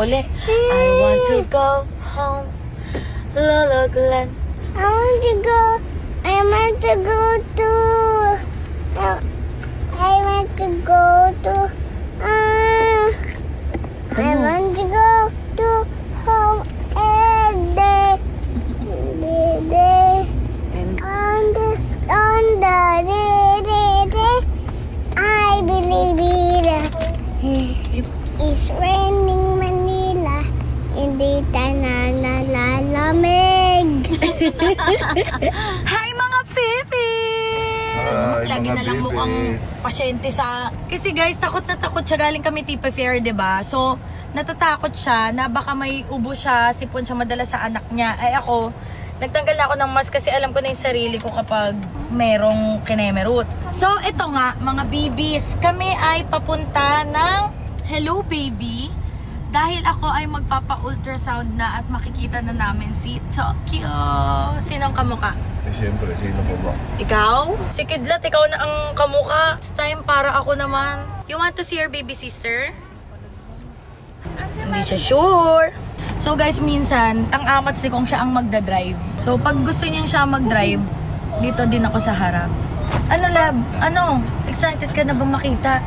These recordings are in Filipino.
uli. I want to go home, Lolo Glenn. I want to go to I want to go to I want to go to home and on the I believe it's raining Manila, hindi tayo nalalamig. Hi mga Fifi! Lagi na lang mukhang pasyente sa... Kasi guys, takot na takot siya. Galing kami Tipa Fair, diba? So, natatakot siya na baka may ubo siya, sipon siya madala sa anak niya. Ay ako, nagtanggal na ako ng mask kasi alam ko na yung sarili ko kapag merong kinemerut. So, ito nga, mga babies. Kami ay papunta ng Hello Baby. Dahil ako ay magpapa-ultrasound na at makikita na namin si Tokyo. Sinong kamukha? Eh, siyempre, sino po ba? Ikaw? Si Kidlat, ikaw na ang kamukha. It's time para ako naman. You want to see your baby sister? Hindi siya sure. So guys, minsan, ang amat si Kong siya ang magdadrive. So pag gusto niya siya magdrive, dito din ako sa harap. Ano lab? Ano? Excited ka na ba makita?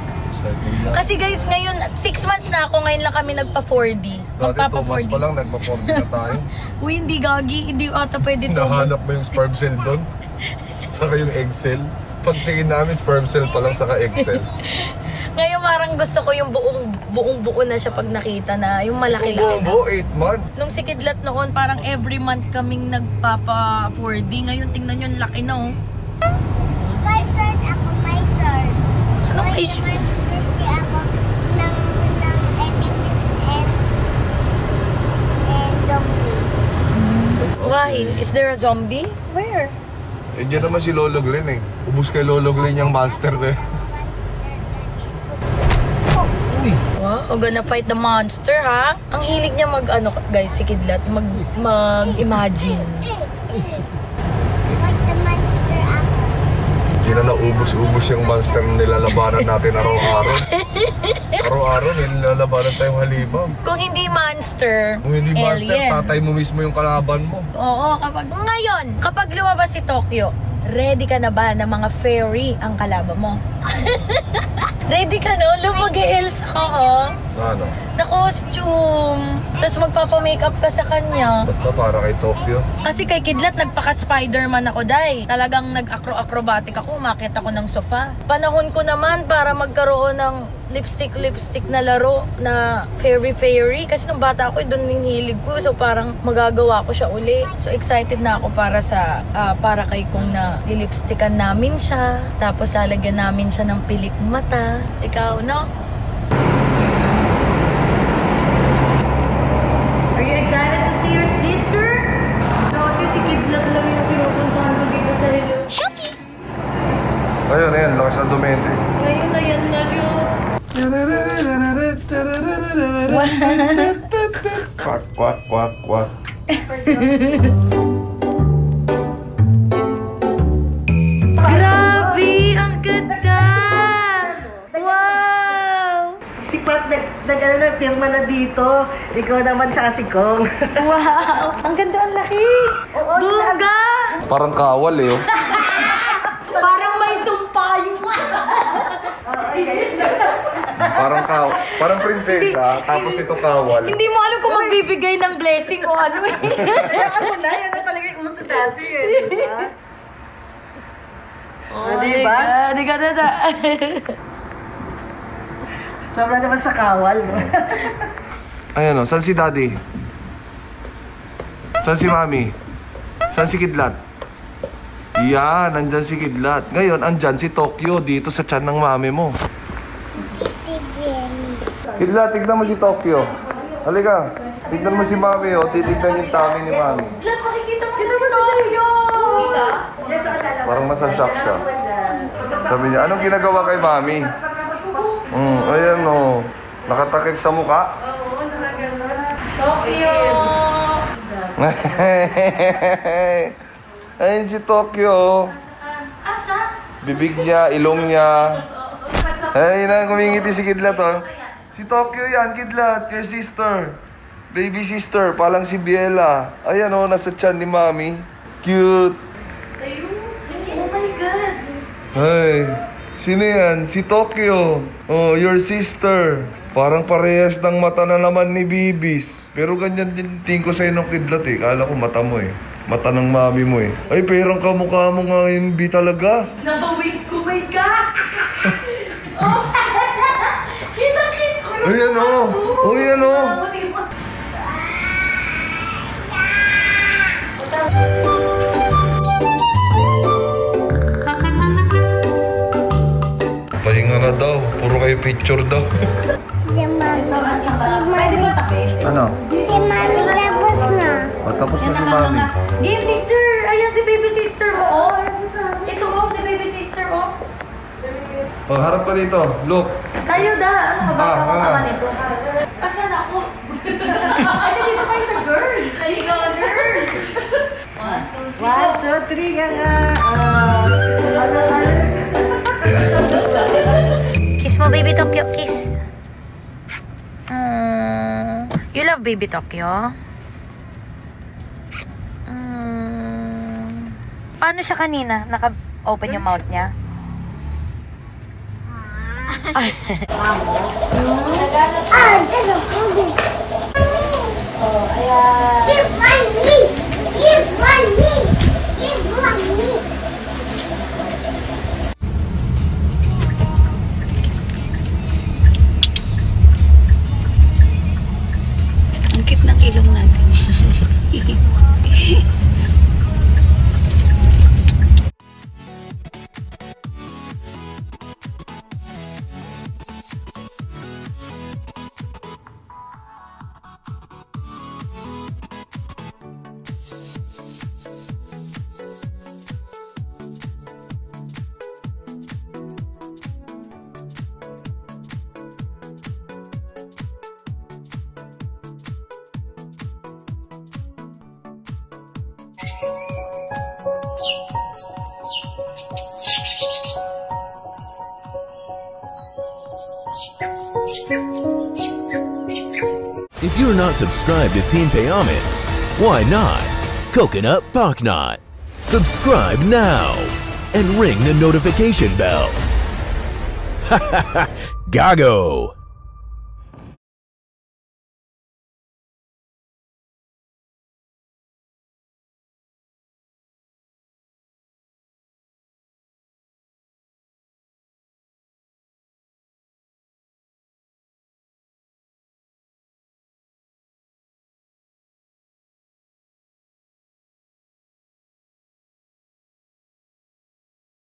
Kasi guys, ngayon, 6 months na ako, ngayon lang kami nagpa-4D. Magpapa 2 months pa lang, nagpa-4D na tayo. Uy, hindi gagi, hindi ata pwede to. Nahanap mo yung sperm cell doon? Saka yung egg cell? Pagtingin namin, sperm cell pa lang, saka egg cell. Ngayon parang gusto ko yung buong-buo na siya pag nakita na, yung malaki-laki na. Buong-buo, 8 months. Nung si Kidlat noon, parang every month kaming nagpapa-4D. Ngayon, tingnan nyo, laki na oh. My shirt, ako my shirt. Ano May kayo? monster siya ako ng and zombie. Why? Is there a zombie? Where? Eh, dyan naman si Lolo Glenn eh. Ubus kay Lolo Glenn yung monster eh. Wow, we're gonna fight the monster, ha? Ang hilig niya ano, guys, si Kidlat, mag-imagine. Fight the monster ako. Hindi na naubos-ubos yung monster na nilalabanan natin araw-araw. Araw-araw, nilalabanan tayong halibang. Kung hindi monster, Kung hindi monster, alien. tatay mo mismo yung kalaban mo. Oo, kapag lumabas si Tokyo, ready ka na ba na mga fairy ang kalaban mo? Ready ka na? Lumag-e-Elsa ka, ha? Ano? Na costume. Tapos magpapa-makeup ka sa kanya. Basta para kay Tokyo. Kasi kay Kidlat, nagpaka-Spider-Man ako, day. Talagang nag-acrobatic ako, umakit ako ng sofa. Panahon ko naman para magkaroon ng lipstick na laro na fairy. Kasi nung bata ako, doon yung hilig ko. So parang magagawa ko siya uli. So excited na ako para sa, para kay Kong na lilipstickan namin siya. Tapos lalagyan namin siya ng pilik mata. Ikaw, no? Are you excited to see your sister? Dati si Kidlat lang yung pinupuntahan ko dito sa Hello. Ayun, lakas na dumente. Ngayon na yan na yun. Kwak. Grabe! Ang ganda! Wow! Si Pat nag-pirma na dito. Ikaw naman siya si Kong. Wow! Ang ganda, ang laki! Oo, Buga! Parang kawal eh. Oh. Parang may sumpa yung... Parang prinsesa, tapos ito kawal. Hindi mo alam kung magbibigay ng blessing o ano eh. Ano na, yan na talaga yung uso dati eh. Diba? Oh, diba? Di ka na. Sobra naman sa kawal. Ayan o, saan si Daddy? Saan si Mami? Saan si Kidlat? Yan, nandyan si Kidlat. Ngayon, andyan si Tokyo dito sa tiyan ng mami mo. Kidlat, tignan mo si Tokyo. Halika, tignan mo si Mami o. Titignan yung tummy ni Mami. Kidlat, makikita mo si Tokyo! Yes, alala. Parang nasa-shock siya. Sabi niya, anong ginagawa kay Mami? Ayan o. Nakatakip sa mukha. Oo, nakaganon. Tokyo! Ayun si Tokyo. Asa? Bibig niya, ilong niya. Ayun na, kumingiti si Kidlat oh. Si Tokyo yan, Kidlat, your sister. Baby sister, palang si Biela. Ayan o, nasa tiyan ni Mami. Cute. Ayun. Oh my God. Ay, sino yan? Si Tokyo. Oh, your sister. Parang parehas ng mata na naman ni Bibis. Pero ganyan din tingin ko sa'yo ng kidlat eh. Kala ko mata mo eh. Mata ng mami mo eh. Ay, perang kamukha mo nga yun, B talaga. Napawig ko, my God. Oh. Kita-kita ko. Ayan o. Oh, ayan o. Pahinga na daw. Puro kayo picture daw. Si Mami. Pwede ba tapin? Ano? Si Mami tapos na. O, tapos na si Yan, Mami. game picture! Ayan si baby sister mo, oh! Ito mo, si baby sister mo. O, harap ka dito. Look. Tayo da! Ano ka ba? Ah, Tawag ah. ka nito. Asan ako? Ay, dito kayo sa girl! Ay, ikaw, girl! 1, 2, 3 ka nga. Kiss mo, baby Tokyo. Kiss. You love baby Tokyo? Paano siya kanina? Naka-open yung mouth niya? There's a food. Give one me. Give one me. Give one me. Ang cute ng ilong natin. If you're not subscribed to Team Payamit, why not? Coconut Pocknot. Subscribe now and ring the notification bell. Gago!